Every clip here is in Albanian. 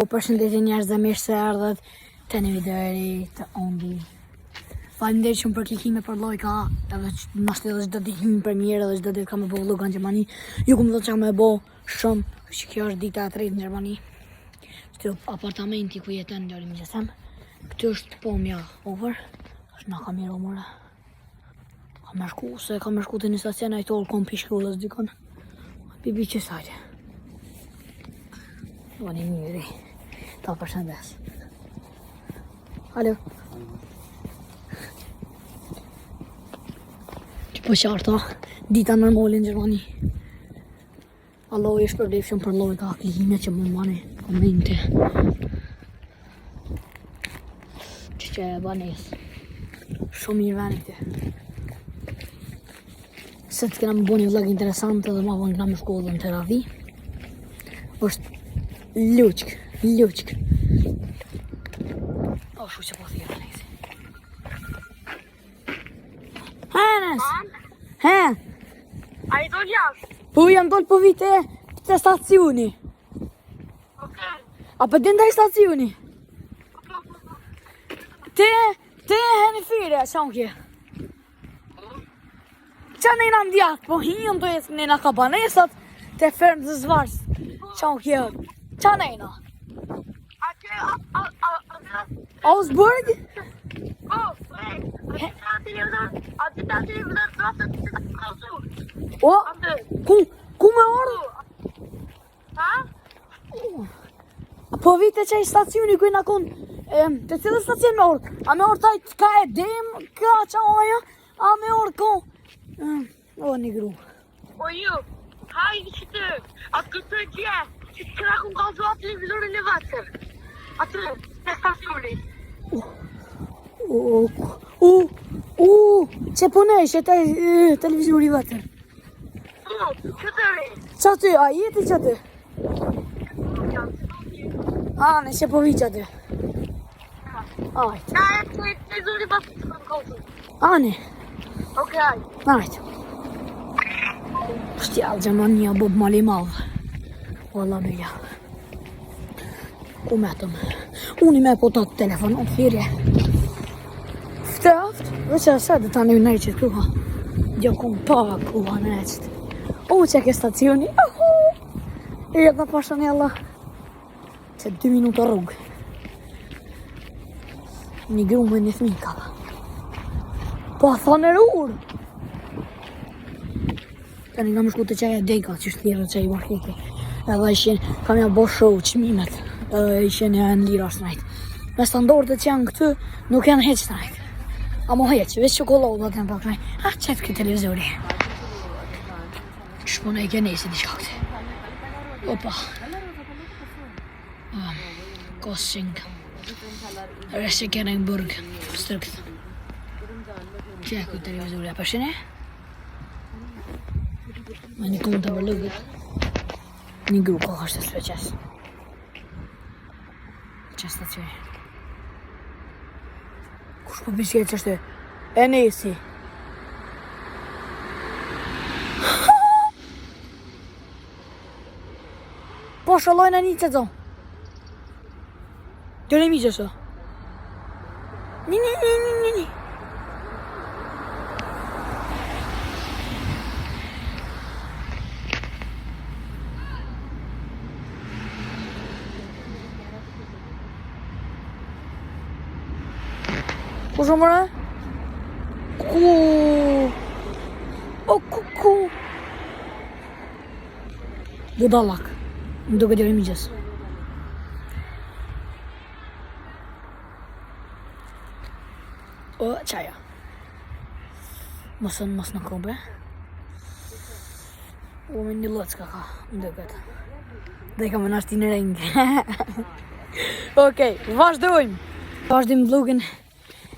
Përshëndetje njerëz dhe mirë se erdhët të një video e ri të Ondi. Faleminderit shumë për klikime për lajka, edhe mashtë edhe çdo ditë hym për mirë edhe çdo ditë kam e bo vlog në Gjermani. Ju kam thënë çka më e bo shumë, që kjo është dita e tretë në Gjermani. Këtë apartamenti ku jeton deri më jesam. Këtu është pomja over. Është na kamerë mëra. Kam shku të një stacion ai tol kom pishkullës dikon. Bibi që sajtë. Vani mirë. Ta përshëndes. Alo. Që po qarta, dita normale në Gjermani. Allah i shpërdefshëm për lojka, klikime që më mani, komente. Që e banes. Shumë mirë veni këte. Se të kena më bo një vlog interesant edhe ma vonë këna më shkollë në terapi. është Luçk. O, shu që po thirë, nejsi. Henes! He! A i do jashtë? Po jam dollë po vite të stacioni. Okej. A për din të stacioni? Te heni fire, qa në kje? Qa nejna ndjatë, po hinë të jetë nejna ka banesat të fermë të zvarës. Qa në kje? Qa nejna? Augsburg? O, ku me orë? Ha? Po vite që i stacioni ku i na kun, të cilë stacion me orë? A me orë taj ka e dem, ka qa aja, a me orë ko? O, një gru. O ju, hajde që të, atë këtë gje, që të këra kun kalzu atë televizorin e vatër. Atë, të stacioni. Që punej që taj televizori vatër? Që të ri? Qa ty, a jeti që ty? Ane, që po vi që ty? Ajt. Na e të televizori vatër të kun kalzu. Ane, Okej. ajt. Shtjallë Gjermania bob mali madhë. Valla bila. Ku metëm? Unë i me po të telefonat firje. Ftaft, veç e se dhe tani në reqit kuha. Gjo kom pa kuha në reqit. O, që ke stacioni. E dhe pashën e Allah. Që 2 minuta rrugë. Një gru me një thmi ka. Po a thonë e rurë. Tani kam shku të qaj e deka, që shtjera qaj i markete. Edhe ishen, kam ja bo show qmimet. Edhe ishen e në lira shnajt. Me standardet që janë këtu, nuk janë heq shnajt. A mo heq, veç qokolodë të në pakaj. A qëtë këtë televizori. Shpone i kenesi t'i shkakti. Opa. Kossing. Resekerningburg. Strykt. Që e këtë televizori, a përshine? Me një kumë të përlugët. Një gru kohë është të sveqes. Që stacioni. Kush po biskjet që është e nesi? Po shëllojnë e një që zonë. Gjëre mi që shë. Një. Po shumë mëre? Ku? Budallak. Më duke djeri migjës. O, qaja. Mos në kobre. O, me një lotë ka, më duket. Dhe i ka më nashti në rengë. Okej, vazhdojmë vlogin.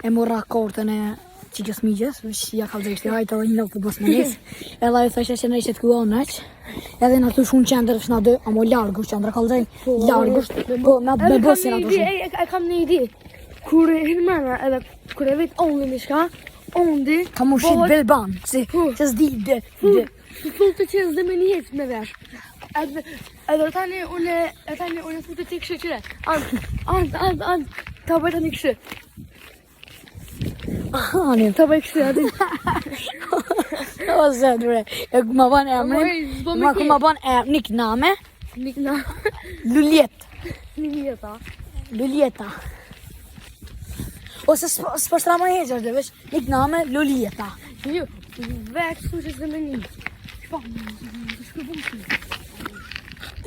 E mora kortën e qikës migjës, që ja kalzë ishte hajtë edhe një lovë të bësë më nesë. Edhe ajo thëshe që në ishte të kuon nëq. Edhe në të shumë qendrë është në dë, amo largë është qendrë kalzë. Largë është, po me bësë në të shumë. E kam një ide. Kur e hirmana edhe kur e vetë ondi një shka, ondi... Ka mu shqit belban, që s'di dhe. Full të qenë dhe me një jetë me vesh. edhe tani unë futë ti kështu qire. An, ta bëj tani kështu. Ani, Ta bëj kështu aty. o zot bre. E ma ban emrin. Ma ban emrin name. Nikna. Luliet. Nimieta. Lulieta. Ose s'pashtra më heqë është dhe veç name Lulieta. Jo, veç kështu që s'dhe me një.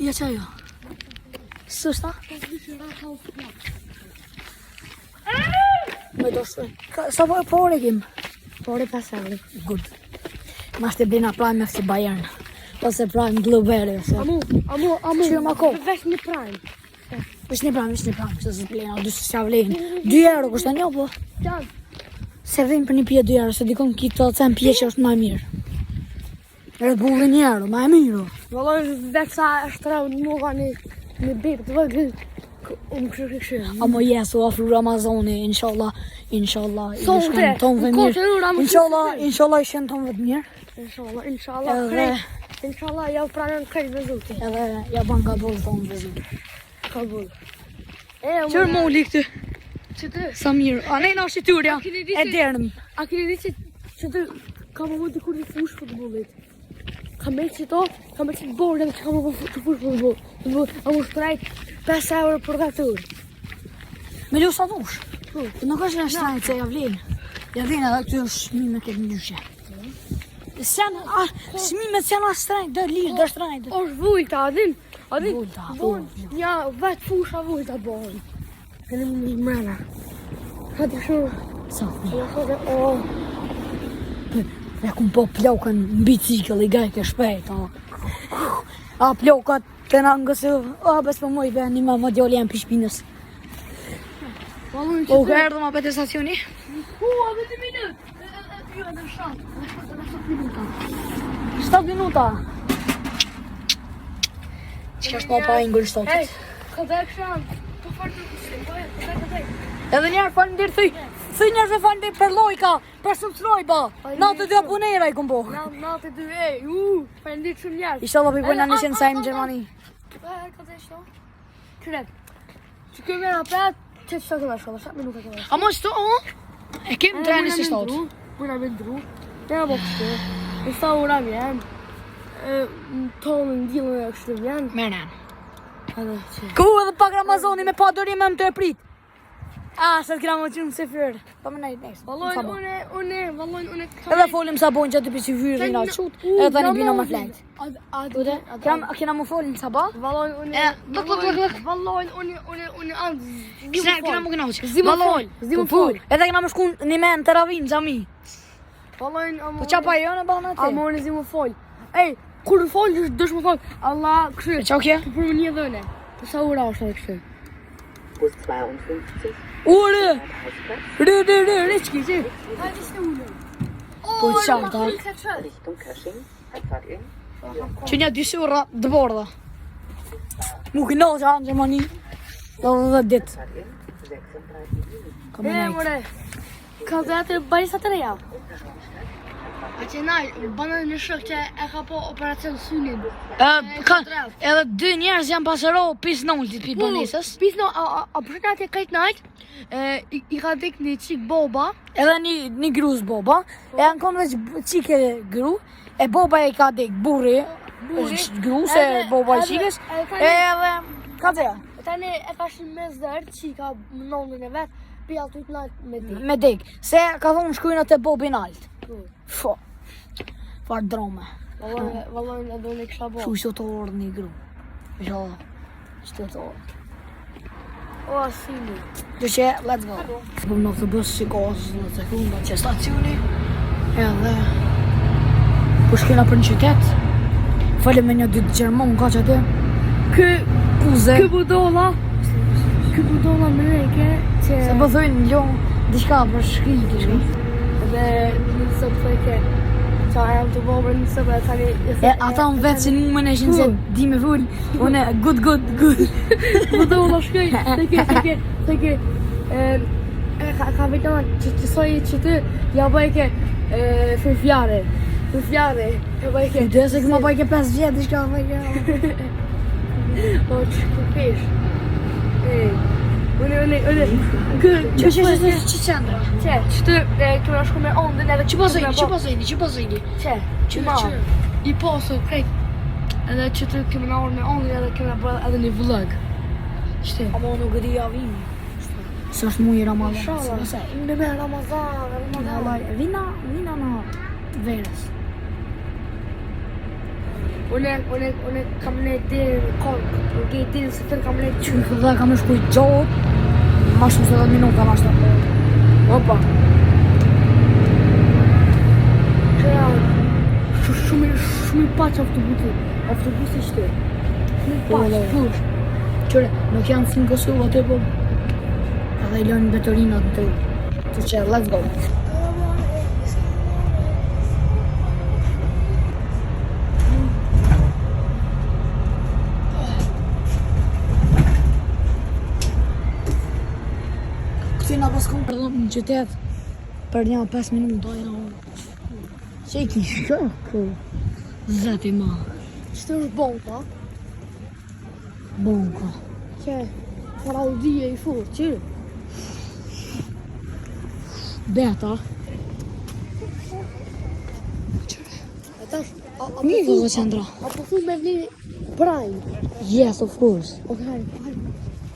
Ja që jo. Sështa? Me do shtë. Sa pore kim? Pore 5 euro. Good. Ma shte blina Prime FC Bayern. Ose Prime Blueberry. Amu. Qyre ma ko. Veç një prime. Veç një Prime. Se së blina, du së qa vlenë. 2 euro kushtë një, po. Qanë. Se vlenë për një pje 2 euro, se dikon ki të cen pje që është ma mirë. Red Bull 1 euro, ma e mirë. Valloj veç sa është rau në muga një bebë të vëgë. Unë kështu. Amo jesu afru Ramazani, inshallah, i Sonte, shkën tonëve në mirë. kohë të Ramazani. Inshallah i shkën tonëve të mirë. Inshallah. Edhe- Inshallah ja pranën krejt me zotin. Edhe ja ban gabol tonëve zilë. Kabul. Qërë moli këtë? Që të, Sa mirë. A ne na shqytyrja, keni di e se- dernëm. a keni di që të ka më vëtë kur një fush futbolit. Ka me që to, ka me që të borë dhe që ka më vëtë të fush futbol. A më shprejt 5 euro për gatur. Me lu sa dush. Nuk është në shtrajt se ja vlenë. Ja vlenë edhe këtë shmime këtë njyshe. Shmime të janë shtrajt, dhe lirë, dhe shtrajt. Është vujta, adin? Vujta, vujta. Ja, vetë fusha vujta borën. Kënë më një mrena. Hadi shumë. Sa mirë. Ja, thote, o, Ja kun po plokën në bicikl i gajke shpejt, a plokat të në ngësë, bes për moj be, një më djoli janë pishpinës. valun që O, të... ka erdhëm a për stacioni? a vetë minut. Jo, edhe në shatë. 7 minuta. Që është pa i ngërë shtotit. Hej, ka dhe këshan. Po farë të kështë. Edhe njerë falendir, thuj njerë se falendir për lojka, për subscribe, natë të abonera i kom bo. Natë dy, falendir shumë njerë. Ishtë Allah për në një sajmë Gjermani. Ka dhe shto? Kryet. Që këmë e rapet, që të shto 7 minuta të dhe. A mos të, e kem treni si shtot. Muna me ndru. Ne në bokështë. Në sta ura vjen. Tonë në dillën e kështë vjen. Mërnen. Edhe që. Ku edhe pak Ramazoni me pa dorime më të e prit. Se t'kina më qënë se fyrë. Pa më nejtë nesë. Vallojnë une. Edhe folim sa bojnë që të pisi fyrë rinë alë qut. Edhe tani bina më flajt. Kena më folim sa ba? Vallojnë une. Vallojnë une anë. Kena më këna uqë. Zimo fol. Edhe kena më shkun një men të ravin, gjami. Vallojnë amore. Po qa pa jo në banë atë? Amore zimo fol. Ej, kur fol, dësh më fol. Allah, kështë. Qa kje? Për më një dhëne. Po sa ura është edhe kështë. Bus 52. Ure! Rë, qki që? Hajde se ullë. Po qarta. Richtung Kösching. Abfahrt in. Që një dy shurra dë bordha. Mu këno që anë Gjermani. Dhe ditë. Abfahrt in. 36 Minuten. Ka më nejtë. More. Ka dhe atë barisa të reja. A që naj, banë në shok që e ka po operacion synin. Edhe dy njerës janë pasëro pis nëllëtit pi banesës. Pisno, a përshëtë atë e kajt najt, i ka dik një qik boba. Edhe një gruz boba. E janë konë veç qike gru. E boba e ka dik burri. Gru se boba i qikës. Edhe ka të ja. E tani e ka shumë mes dërë që i ka nëndën e vetë, pi atë të najt me dik. Me dik. Se ka thonë shkujnë atë bobin altë. Fo. Farë drome. Vallojnë edhe unë e kësha bo. Shu ishte të orë një gru. Isha ishte të orë. O, asili. Që që, let's go. Bëm në të bësë shikos në të sekunda që stacioni. Edhe po shkena për një qytet. Falem me një dytë Gjermon, ka që atë. Puze. Kë budolla më reke që... Se po thujnë një diçka për shkri. Dhe nëse të thëjke qa jam të bobër nëse për tani... Ata më vetë që nuk më neshin se di me vull. Une good. Budolla shkej, thëjke... Ka vetëm që soj që të ja bëjke fërfjare. Në fjare, e bajke. Dhe se këma bajke 5 vjetë, ishka bajke. O, që pesh. Une. Që qendra? Që të këna shku me ondën edhe Që po zëjdi? Që ma. I poso, krejt. Edhe që të këmë na orë me ondën edhe këmë bërë edhe një vlog. Qëtë? Ama nuk e di avimi. Së është muj Ramazan. Shala. Në me Ramazan. Vina në verës. Une kam ne dirë në kork. Nuk e dirë se tërë kam ne Që dhe kam në shkuj gjohët. Ma shumë se 10 minuta ma shtë. Opa. Shumë i paqë autobusi. Autobusi shte. Shumë i paqë. Fush. Qëre, nuk janë si në Kosovë atë po. Edhe i lënë betorinat në të. Të që, let's go. Këtina pas kom përdojnë në qytet për një 5 minutë dojnë orë. Që i kishë kë? Zeti ma. Qëtë është bonka? Bonka. Që paraudije i furë, qërë? Beta. E tash, Mirë dhe qendra. a po thuj me vli Prime? Yes, of course. Okay.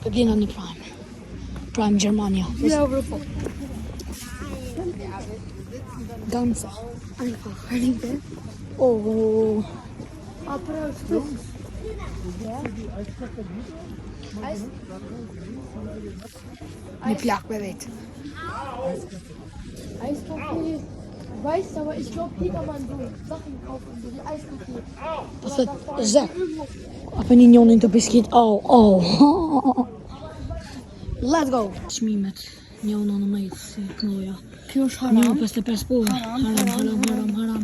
Të dina një Prime. Prime Gjermania. Vli Evropa. Gansa. Harinke? Oh. A për është? Një plak për vetë. Eiskaffee. Weißt aber, ich glaube, jeder Mann so Sachen kaufen, so wie Eiskaffee. Po thët, zek. Apo një njonin të biskit. Oh. Let's go. Çmimet. Njona në mejtë si knoja. Kjo është 1.55 po. Haram.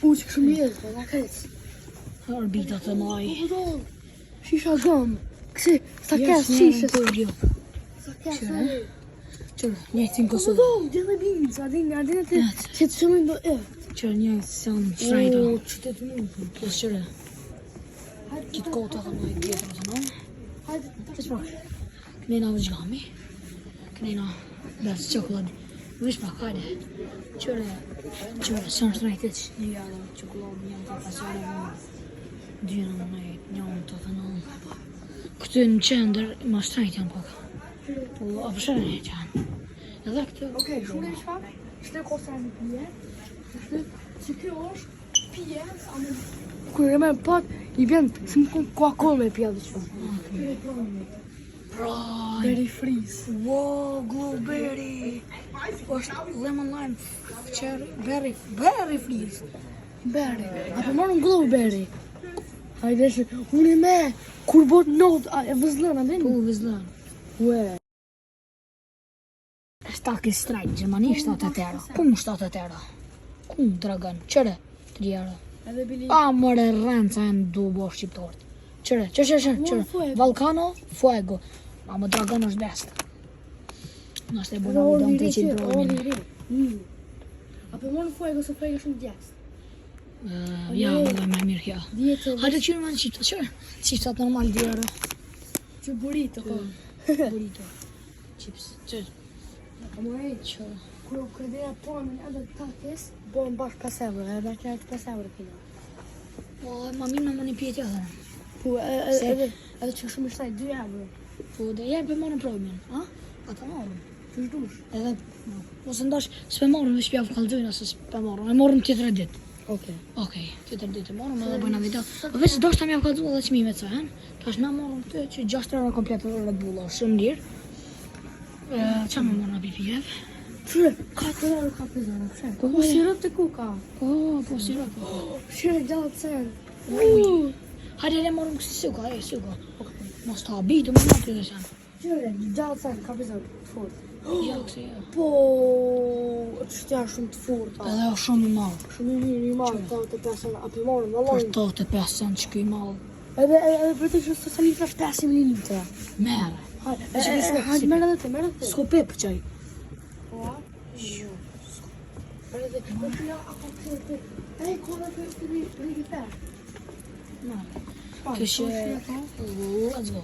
U që këshu mjerë, dhe kec. Orbitat të maj. Shisha gëm. Kësi, sa kes shishës. Sa kes Qërë, njëjtë në Kosovë. Dhe dhe binë, sa dinë të që të shumin do e. Qërë njëjtë se në shrejta. Qytet mund. Plus qërë. Kitë kota të maj tjetër të në. Hajde, Veç pak. Kënejna dhe gjami. Kënejna besë qokoladi. Veç pak, hajde. Qërë, se në shrejtë që një jarë qokoladi, një të pasjare në dyna në nejtë, një të të në. Këtë në qender, ma shrejtë janë pak. Po, apo shërën e qanë. Edhe këtë... Okej, shumë e shfa, shte kosa në pije, që kjo është pije, kërë e me pat, i vjen, si më kënë Coca-Cola me pija dhe që. Berry freeze. Wow, blueberry. është lemon lime cherry, berry freeze. Berry. Apo marrën blueberry. Hajde që, unë e me, kur bot not, e vëzlën, adin? Po, vëzlën. Ue. Staki strajt, Gjermani 7-8. Kum 7-8. Kum dragan, qëre, 3 euro. Edhe bili. A, mëre rënë, sa janë du bo shqiptarët. Qëre, qëre. Volcano, fuego. A, më dragan është best. Nështë e buna u dam 300 bromin. Apo marrën fuego se fuego shumë gjest. Ja, më dhe me mirë kja. Hajde qërë më në qipta, qërë. Qiptat normal 2 euro. Që burrito, ko. Burrito. Chips, qërë. Amo e, Qërë. kur kërdeja tonë edhe takes, bojnë bashkë 5 euro, edhe që e 5 euro kilo. Po, ma mirë me më një pjetë edhe. Po, edhe që shumë ishtaj 2 euro. Po, dhe jep e marrën promin, a? Ata marrën. Që shdush? Edhe, ose ndash, s'pe marrën, veç pjavë kalëzojnë, ose s'pe marrën. E marrën tjetër e ditë. Okej, tjetër ditë e marrën, edhe bëjna video. Veç dash ta mjavë kalëzojnë edhe qmimet sa hen. Tash na marrën të që 6 euro komplet Red Bull, është shumë lirë. Qa me marrën api pjevë? Qërë, 4 euro ka 5 euro, pëshe? Po, sirop të kuka. Po, sirop. Qërë gjallë të sen. Hajde le marrën kësi suka, suka. Mos ta abitë, më në të dhe sen. Qërë, gjallë të sen, ka 5 euro, të fort. Ja, kësi ja. Po, të shtja shumë të fort. Edhe është shumë i malë. Shumë i mirë, i marrë, 85 euro, api marrën, Për vallojnë. 85 cent që këj malë. Edhe për të që sa litra 5 ml. Mere. Hajde, merë edhe të. S'ko pep qaj. Po, a? Edhe, po, ja, ako të Ai, kolla för det ligger där. Kjo që let's go.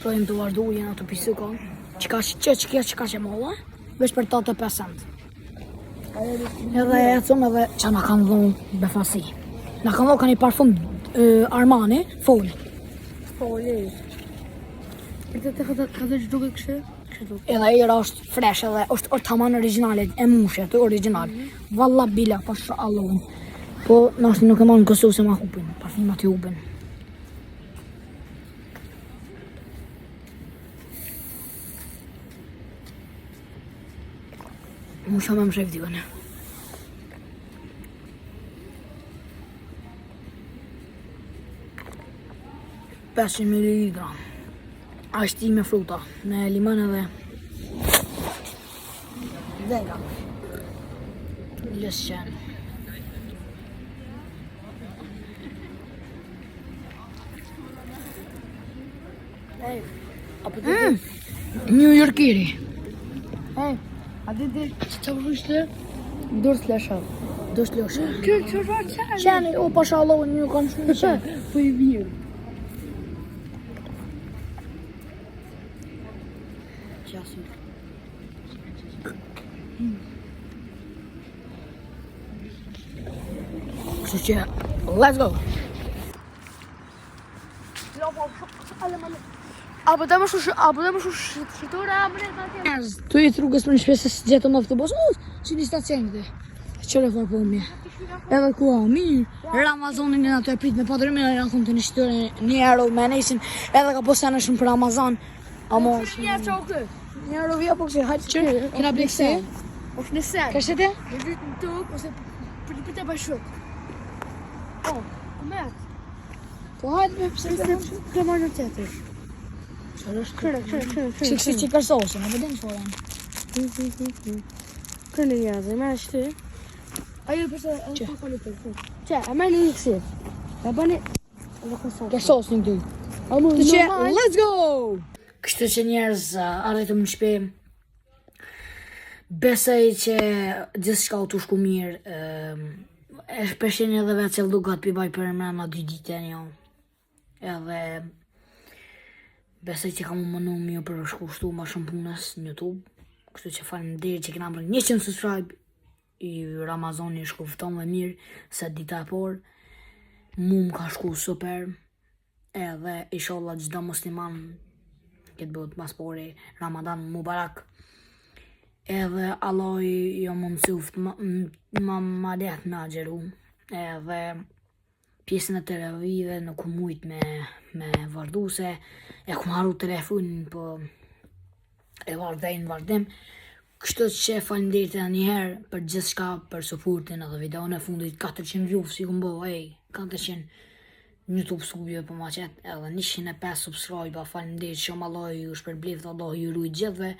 Projmë të vazhdu jena të pisu ka. Qka që molla, veç për 85 cent. Edhe e thëm edhe që na kanë dhonë befasi. Na kanë dhonë ka një parfum Armani, Foli. Foli. Këtë që duke kështë? Edhe era është fresh edhe është taman originale, e mushe, të original. Valla bila, pasha Allahun. Po, nashtë nuk e marrë në Kosovë se ma hupin, parfumat i hupin. Musha me më shef dikën. 500 ml. Ashti me fruta, me limon edhe dhega. Lësë qenë. New Yorkiri. A di që vështë? Dorë slasha. Dosh loshe. Kjo që qenë? Qenë, o pasha Allah, një kam shumë qenë. Po i mirë. Qasim. Kështu që, let's go! Apo da më shqitore, a më ne Tu i rrugës për një shpesë së gjetëm autobus, që një stacion këte. Qëre farë po mje. Edhe ku a, mirë. Ramazonin e në të e prit me patër mirë, në këmë të një shqitore një euro me nesin, edhe ka posene shumë për Ramazan. Amo, Një që o këtë? një euro vja po kësi, hajtë që, kena blekse. është në sen. Ka shete? Në vitë në tokë, ose për të bashkët. O, këmet. Po hajtë me pëse të në Këtë marrë në tjetër. Kërë. Kështë që kërsosin, e vëdim foren. Kërë në jazë, e marrë shtë. Ajo përse e në kvalitet. Që, e marrë një kësi. E bani... Kërsosin këtu. Amu, Të që, normal. let's go! Kështu që njerëz arritëm në shpe. Besoj që gjithë shka u të shku mirë. E shpeshin edhe vetë që lugat pi baj për me ma 2 dite një. Edhe besoj që kam mënu mjë për shku shtu ma shumë punës në YouTube. Kështu që faleminderit që kena bërë 100 subscribe. I Ramazoni shkufton dhe mirë se dita e por. Mu më ka shku super. Edhe inshallah çdo musliman këtë bëhet maspori Ramadan Mubarak. Edhe Allah jo më mësuft ma let me agjeru. Edhe pjesën e televive nuk u mujt me vazhdu se e kum haru telefonin, po e vazhdim. Kështu që faleminderit edhe njëherë për gjithë shka, për supportin edhe videon e fundit 400 views si kum bo, 400 në YouTube subje për ma qëtë, edhe 105 subscribe, faleminderit shumë Allah ju shpërbleft, Allah ju ruaj gjithve.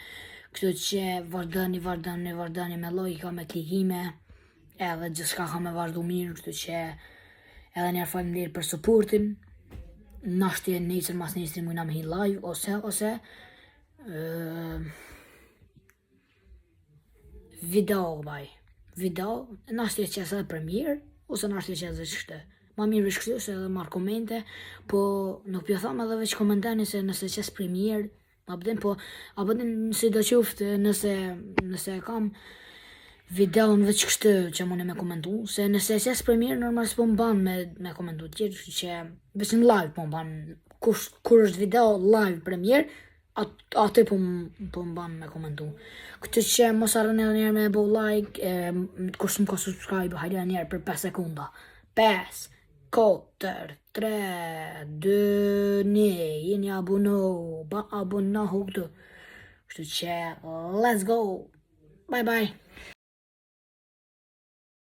Kështu që vazhdoni me lajka, me klikime, edhe gjithë shka ka me vazhdu mirë, kështu që edhe njerë faleminderit për supportin. Nashtë nesër mas nesër mujna me hi live, ose video, nashtë e qesë edhe premier, ose nashtë e qesë dhe qështë. Ma mirë veç kështu se edhe marrë komente, po nuk pjo thamë edhe veç komentani se nëse qesë premier, po si do quftë nëse kam videon veç kështë që mune me komentu, se nëse qesë premier normal s'po më ban me komentu tjerë, që veç në live po më ban, kur është video live premier, aty po më ban me komentu. Këtë që mos arrën edhe njerë me bo like, kur s'më ka subscribe, hajde njerë për 5 sekunda. 5, 4, 3, 2, 1, jeni abonohu këtu. Kështu që, let's go, bye bye.